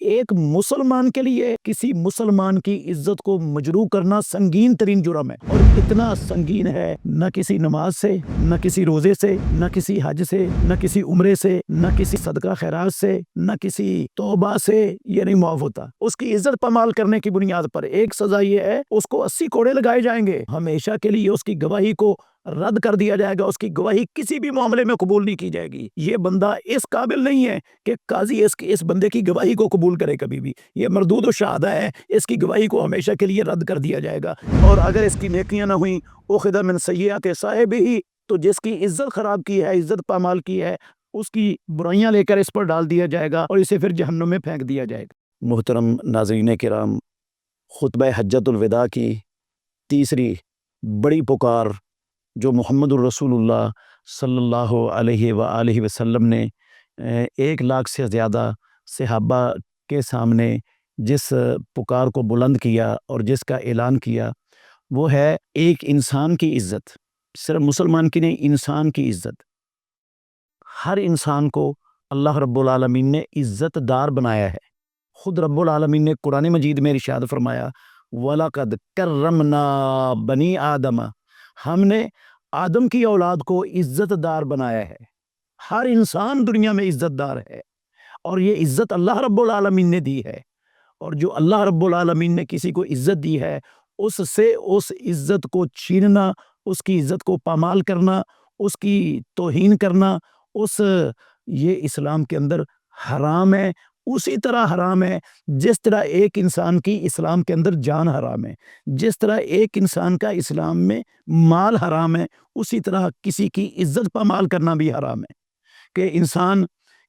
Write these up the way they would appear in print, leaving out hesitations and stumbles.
ایک مسلمان کے لیے کسی مسلمان کی عزت کو مجروح کرنا سنگین ترین جرم ہے، اور اتنا سنگین ہے نہ کسی نماز سے، نہ کسی روزے سے، نہ کسی حج سے، نہ کسی عمرے سے، نہ کسی صدقہ خیرات سے، نہ کسی توبہ سے یہ نہیں معاف ہوتا۔ اس کی عزت پامال کرنے کی بنیاد پر ایک سزا یہ ہے، اس کو 80 کوڑے لگائے جائیں گے، ہمیشہ کے لیے اس کی گواہی کو رد کر دیا جائے گا، اس کی گواہی کسی بھی معاملے میں قبول نہیں کی جائے گی۔ یہ بندہ اس قابل نہیں ہے کہ قاضی اس بندے کی گواہی کو قبول کرے کبھی بھی، یہ مردود الشہادہ ہے، اس کی گواہی کو ہمیشہ کے لیے رد کر دیا جائے گا۔ اور اگر اس کی نیکیاں نہ ہوئیں اخذ من سیئات صاحبہ، تو جس کی عزت خراب کی ہے، عزت پامال کی ہے، اس کی برائیاں لے کر اس پر ڈال دیا جائے گا اور اسے پھر جہنم میں پھینک دیا جائے گا۔ محترم ناظرین کرام، خطبہ حجۃ الوداع کی تیسری بڑی پکار جو محمد الرسول اللہ صلی اللہ علیہ وآلہ وسلم نے 1 لاکھ سے زیادہ صحابہ کے سامنے جس پکار کو بلند کیا اور جس کا اعلان کیا، وہ ہے ایک انسان کی عزت، صرف مسلمان کی نہیں، انسان کی عزت۔ ہر انسان کو اللہ رب العالمین نے عزت دار بنایا ہے۔ خود رب العالمین نے قرآن مجید میں ارشاد فرمایا، وَلَقَدْ كَرَّمْنَا بَنِي آدَمَ، ہم نے آدم کی اولاد کو عزت دار بنایا ہے۔ ہر انسان دنیا میں عزت دار ہے، اور یہ عزت اللہ رب العالمین نے دی ہے، اور جو اللہ رب العالمین نے کسی کو عزت دی ہے اس سے اس عزت کو چھیننا، اس کی عزت کو پامال کرنا، اس کی توہین کرنا، یہ اسلام کے اندر حرام ہے۔ اسی طرح حرام ہے جس طرح ایک انسان کی اسلام کے اندر جان حرام ہے، جس طرح ایک انسان کا اسلام میں مال حرام ہے، اسی طرح کسی کی عزت پامال کرنا بھی حرام ہے۔ کہ انسان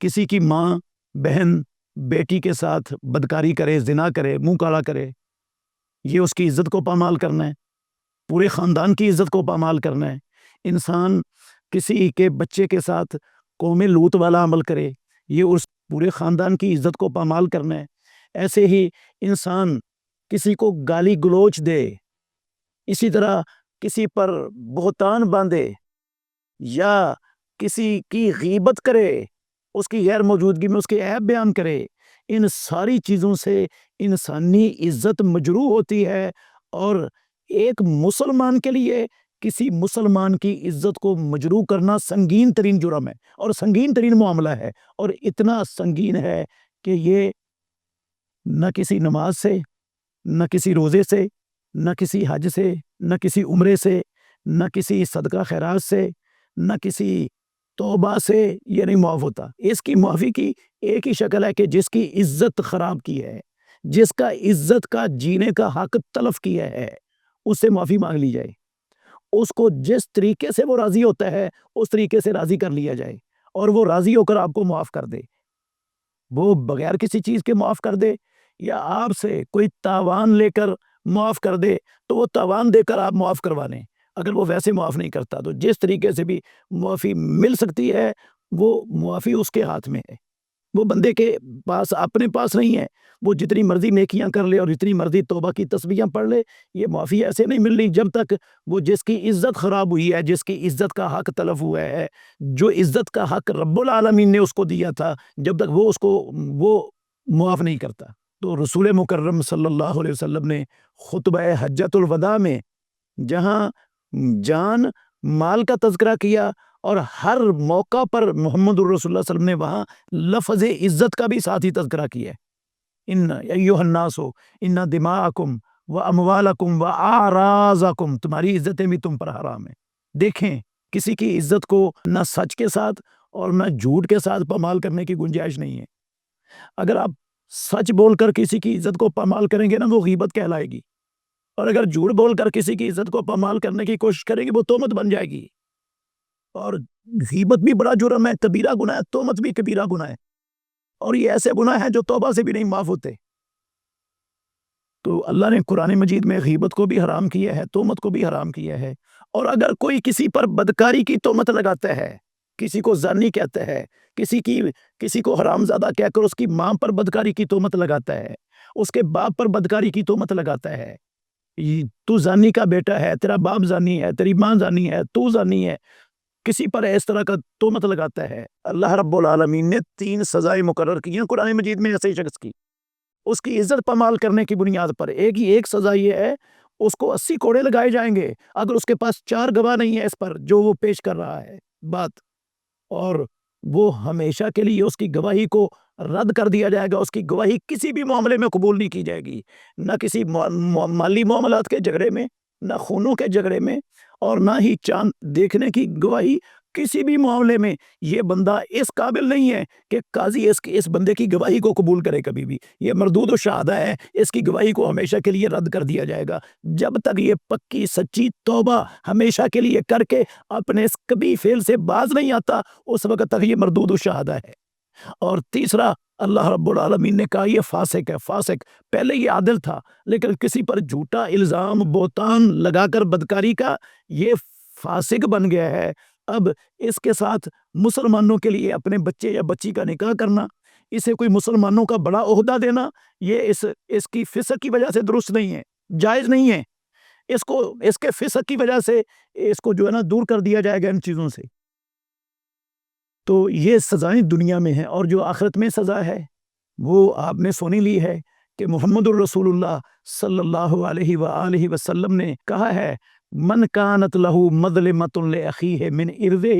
کسی کی ماں، بہن، بیٹی کے ساتھ بدکاری کرے، زنا کرے، منہ کالا کرے، یہ اس کی عزت کو پامال کرنا ہے، پورے خاندان کی عزت کو پامال کرنا ہے۔ انسان کسی کے بچے کے ساتھ قوم لوط والا عمل کرے، یہ اس پورے خاندان کی عزت کو پامال کرنا ہے۔ ایسے ہی انسان کسی کو گالی گلوچ دے، اسی طرح کسی پر بہتان باندھے یا کسی کی غیبت کرے، اس کی غیر موجودگی میں اس کے عیب بیان کرے، ان ساری چیزوں سے انسانی عزت مجروح ہوتی ہے، اور ایک مسلمان کے لیے کسی مسلمان کی عزت کو مجروح کرنا سنگین ترین جرم ہے اور سنگین ترین معاملہ ہے، اور اتنا سنگین ہے کہ یہ نہ کسی نماز سے، نہ کسی روزے سے، نہ کسی حج سے، نہ کسی عمرے سے، نہ کسی صدقہ خیرات سے، نہ کسی توبہ سے یہ نہیں معاف ہوتا۔ اس کی معافی کی ایک ہی شکل ہے کہ جس کی عزت خراب کی ہے، جس کا عزت کا جینے کا حق تلف کیا ہے، اس سے معافی مانگ لی جائے، اس کو جس طریقے سے وہ راضی ہوتا ہے اس طریقے سے راضی کر لیا جائے، اور وہ راضی ہو کر آپ کو معاف کر دے، وہ بغیر کسی چیز کے معاف کر دے، یا آپ سے کوئی تاوان لے کر معاف کر دے تو وہ تاوان دے کر آپ معاف کروا لیں۔ اگر وہ ویسے معاف نہیں کرتا تو جس طریقے سے بھی معافی مل سکتی ہے، وہ معافی اس کے ہاتھ میں ہے، وہ بندے کے پاس اپنے پاس نہیں ہے۔ وہ جتنی مرضی نیکیاں کر لے اور جتنی مرضی توبہ کی تسبیحاں پڑھ لے، یہ معافی ایسے نہیں مل رہی جب تک وہ جس کی عزت خراب ہوئی ہے، جس کی عزت کا حق تلف ہوا ہے، جو عزت کا حق رب العالمین نے اس کو دیا تھا، جب تک وہ اس کو وہ معاف نہیں کرتا۔ تو رسول مکرم صلی اللہ علیہ وسلم نے خطبہ حجۃ الوداع میں جہاں جان مال کا تذکرہ کیا، اور ہر موقع پر محمد الرسول اللہ صلی اللہ علیہ وسلم نے وہاں لفظ عزت کا بھی ساتھ ہی تذکرہ کیا ہے۔ ان ایھا الناس ان دماءکم و اموالکم و اعراضکم، تمہاری عزتیں بھی تم پر حرام ہیں۔ دیکھیں، کسی کی عزت کو نہ سچ کے ساتھ اور نہ جھوٹ کے ساتھ پامال کرنے کی گنجائش نہیں ہے۔ اگر آپ سچ بول کر کسی کی عزت کو پامال کریں گے نا، وہ غیبت کہلائے گی، اور اگر جھوٹ بول کر کسی کی عزت کو پامال کرنے کی کوشش کریں گے وہ تہمت بن جائے گی۔ اور غیبت بھی بڑا جرم ہے، کبیرہ گناہ ہے، تہمت بھی کبیرہ گناہ ہے، اور یہ ایسے گناہ ہیں جو توبہ سے بھی نہیں معاف ہوتے۔ تو اللہ نے قرآن مجید میں غیبت کو بھی حرام کیا ہے، تہمت کو بھی حرام کیا ہے، اور اگر کوئی کسی پر بدکاری کی تہمت لگاتا ہے، کسی کو زانی کہتا ہے، کسی کو حرامزادہ کہہ کر اس کی ماں پر بدکاری کی تہمت لگاتا ہے، اس کے باپ پر بدکاری کی تہمت لگاتا ہے، تو زانی کا بیٹا ہے، تیرا باپ زانی ہے، تیری ماں زانی ہے، تو زانی ہے، کسی پر اس طرح کا تہمت لگاتا ہے، اللہ رب العالمین نے 3 سزائیں مقرر کی ہیں قرآن مجید میں ایسے شخص کی۔ اس کی عزت پامال کرنے کی بنیاد پر ایک سزا یہ ہے، اس کو 80 کوڑے لگائے جائیں گے اگر اس کے پاس 4 گواہ نہیں ہے اس پر جو وہ پیش کر رہا ہے بات، اور وہ ہمیشہ کے لیے اس کی گواہی کو رد کر دیا جائے گا۔ اس کی گواہی کسی بھی معاملے میں قبول نہیں کی جائے گی، نہ کسی مالی معاملات کے جھگڑے میں، نہ خونوں کے جھگڑے میں، اور نہ ہی چاند دیکھنے کی گواہی۔ کسی بھی معاملے میں یہ بندہ اس قابل نہیں ہے کہ قاضی اس بندے کی گواہی کو قبول کرے کبھی بھی۔ یہ مردود الشہادہ ہے، اس کی گواہی کو ہمیشہ کے لیے رد کر دیا جائے گا۔ جب تک یہ پکی سچی توبہ ہمیشہ کے لیے کر کے اپنے اس کبھی فعل سے باز نہیں آتا، اس وقت تک یہ مردود الشہادہ ہے۔ اور تیسرا، اللہ رب العالمین نے کہا یہ فاسق ہے۔ فاسق پہلے یہ عادل تھا، لیکن کسی پر جھوٹا الزام بہتان لگا کر بدکاری کا یہ فاسق بن گیا ہے۔ اب اس کے ساتھ مسلمانوں کے لیے اپنے بچے یا بچی کا نکاح کرنا، اسے کوئی مسلمانوں کا بڑا عہدہ دینا، یہ اس کی فسق کی وجہ سے درست نہیں ہے، جائز نہیں ہے۔ اس کے فسق کی وجہ سے اس کو جو ہے نا دور کر دیا جائے گا ان چیزوں سے۔ تو یہ سزائیں دنیا میں ہیں، اور جو آخرت میں سزا ہے وہ آپ نے سنی لی ہے کہ محمد الرسول اللہ صلی اللہ علیہ وآلہ وسلم نے کہا ہے، من کانت لہ مظلمۃ لأخیہ من عرضہ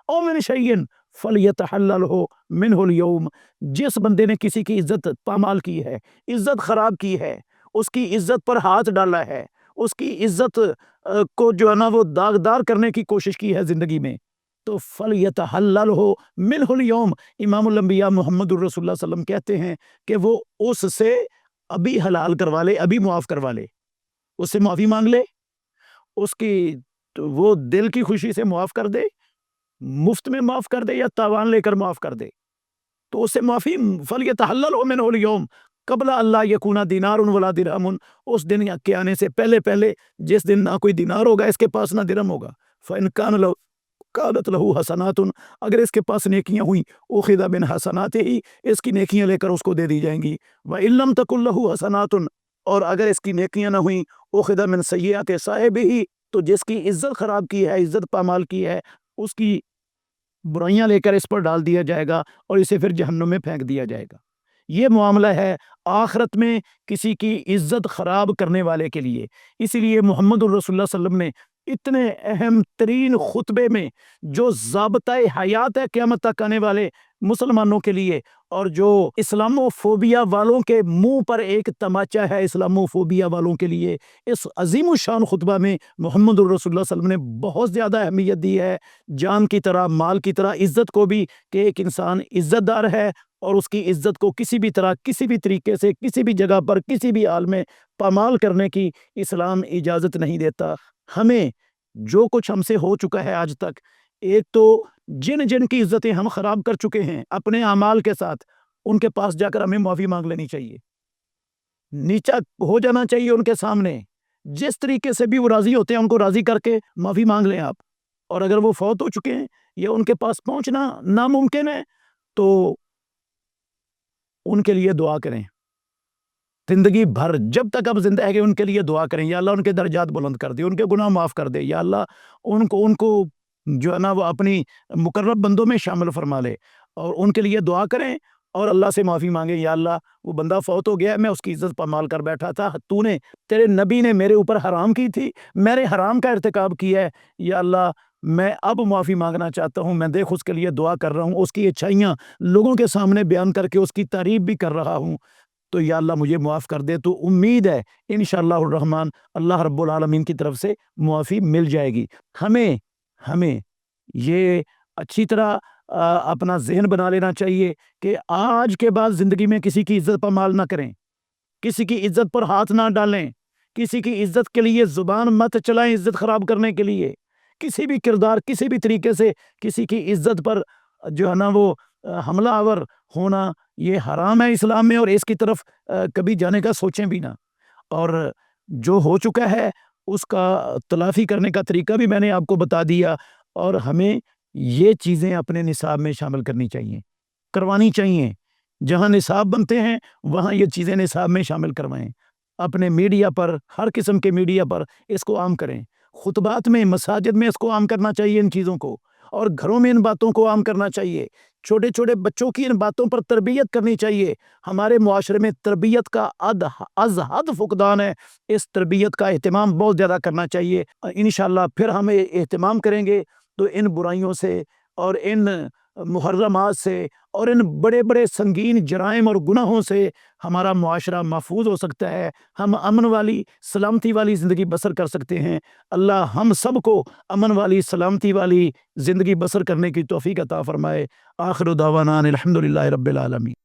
او من شیء فلیتحللہ منہ اليوم۔ جس بندے نے کسی کی عزت پامال کی ہے، عزت خراب کی ہے، اس کی عزت پر ہاتھ ڈالا ہے، اس کی عزت کو جو ہے نا وہ داغدار کرنے کی کوشش کی ہے زندگی میں، تو فَلْيَتَحَلَّلْهُ مِنْهُ الْيَوْمِ۔ امام الانبیاء محمد الرسول اللہ صلی اللہ علیہ وسلم کہتے ہیں کہ وہ اس سے ابھی حلال کروا لے، ابھی معاف کروا لے، اس سے معافی مانگ لے، اس کی وہ دل کی خوشی سے معاف کر دے، مفت میں معاف کر دے یا تاوان لے کر معاف کر دے، تو اس سے معافی فَلْيَتَحَلَّلْهُ مِنْهُ الْيَوْمِ قبل اللہ یکون دینار ولا درہم۔ اس دن کے آنے سے پہلے جس دن نہ کوئی دینار ہوگا اس کے پاس، نہ درہم ہوگا۔ فَإِنْ كَانَ لَهُ قالت لہو حسنات، اگر اس کے پاس نیکیاں ہوئیں، اخذ من حسنات ہی، اس کی نیکیاں لے کر اس کو دے دی جائیں گی۔ وَإِن لَمْ تَكُن لَهُ حسنات، اور اگر اس کی نیکیاں نہ ہوئیں، اخذ من سیئات صاحبہ، تو جس کی عزت خراب کی ہے، عزت پامال کی ہے، اس کی برائیاں لے کر اس پر ڈال دیا جائے گا اور اسے پھر جہنم میں پھینک دیا جائے گا۔ یہ معاملہ ہے آخرت میں کسی کی عزت خراب کرنے والے کے لیے۔ اسی لیے محمد الرسول اللہ صلی اللہ علیہ وسلم نے اتنے اہم ترین خطبے میں جو ضابطۂ حیات ہے قیامت تک آنے والے مسلمانوں کے لیے، اور جو اسلاموفوبیا والوں کے منہ پر ایک تماچا ہے اسلاموفوبیا والوں کے لیے، اس عظیم الشان خطبہ میں محمد الرسول اللہ صلی اللہ علیہ وسلم نے بہت زیادہ اہمیت دی ہے، جان کی طرح، مال کی طرح، عزت کو بھی، کہ ایک انسان عزت دار ہے اور اس کی عزت کو کسی بھی طرح، کسی بھی طریقے سے، کسی بھی جگہ پر، کسی بھی حال میں پامال کرنے کی اسلام اجازت نہیں دیتا۔ ہمیں جو کچھ ہم سے ہو چکا ہے آج تک، ایک تو جن کی عزتیں ہم خراب کر چکے ہیں اپنے اعمال کے ساتھ، ان کے پاس جا کر ہمیں معافی مانگ لینی چاہیے، نیچا ہو جانا چاہیے ان کے سامنے، جس طریقے سے بھی وہ راضی ہوتے ہیں ان کو راضی کر کے معافی مانگ لیں آپ۔ اور اگر وہ فوت ہو چکے ہیں یا ان کے پاس پہنچنا ناممکن ہے تو ان کے لیے دعا کریں، زندگی بھر جب تک اب زندہ ہے کہ ان کے لیے دعا کریں، یا اللہ ان کے درجات بلند کر دے، ان کے گناہ معاف کر دے، یا اللہ ان کو جو ہے نا وہ اپنی مقرب بندوں میں شامل فرما لے، اور ان کے لیے دعا کریں اور اللہ سے معافی مانگیں، یا اللہ وہ بندہ فوت ہو گیا ہے، میں اس کی عزت پامال کر بیٹھا تھا، تیرے نبی نے میرے اوپر حرام کی تھی، میں نے حرام کا ارتکاب کیا ہے، یا اللہ میں اب معافی مانگنا چاہتا ہوں، میں دیکھ اس کے لیے دعا کر رہا ہوں، اس کی اچھائیاں لوگوں کے سامنے بیان کر کے اس کی تعریف بھی کر رہا ہوں، تو یا اللہ مجھے معاف کر دے۔ تو امید ہے انشاءاللہ الرحمن اللہ رب العالمین کی طرف سے معافی مل جائے گی۔ ہمیں یہ اچھی طرح اپنا ذہن بنا لینا چاہیے کہ آج کے بعد زندگی میں کسی کی عزت پامال نہ کریں، کسی کی عزت پر ہاتھ نہ ڈالیں، کسی کی عزت کے لیے زبان مت چلائیں عزت خراب کرنے کے لیے، کسی بھی کردار، کسی بھی طریقے سے کسی کی عزت پر جو ہے نا وہ حملہ آور ہونا یہ حرام ہے اسلام میں، اور اس کی طرف کبھی جانے کا سوچیں بھی نہ۔ اور جو ہو چکا ہے اس کا تلافی کرنے کا طریقہ بھی میں نے آپ کو بتا دیا، اور ہمیں یہ چیزیں اپنے نصاب میں شامل کرنی چاہیے، کروانی چاہیے، جہاں نصاب بنتے ہیں وہاں یہ چیزیں نصاب میں شامل کروائیں، اپنے میڈیا پر، ہر قسم کے میڈیا پر اس کو عام کریں، خطبات میں، مساجد میں اس کو عام کرنا چاہیے ان چیزوں کو، اور گھروں میں ان باتوں کو عام کرنا چاہیے چھوٹے چھوٹے بچوں کی ان باتوں پر تربیت کرنی چاہیے۔ ہمارے معاشرے میں تربیت کا از حد فقدان ہے، اس تربیت کا اہتمام بہت زیادہ کرنا چاہیے۔ انشاءاللہ پھر ہم اہتمام کریں گے تو ان برائیوں سے اور ان محرمات سے اور ان بڑے بڑے سنگین جرائم اور گناہوں سے ہمارا معاشرہ محفوظ ہو سکتا ہے، ہم امن والی سلامتی والی زندگی بسر کر سکتے ہیں۔ اللہ ہم سب کو امن والی سلامتی والی زندگی بسر کرنے کی توفیق عطا فرمائے۔ آخر دعوانا الحمدللہ رب العالمین۔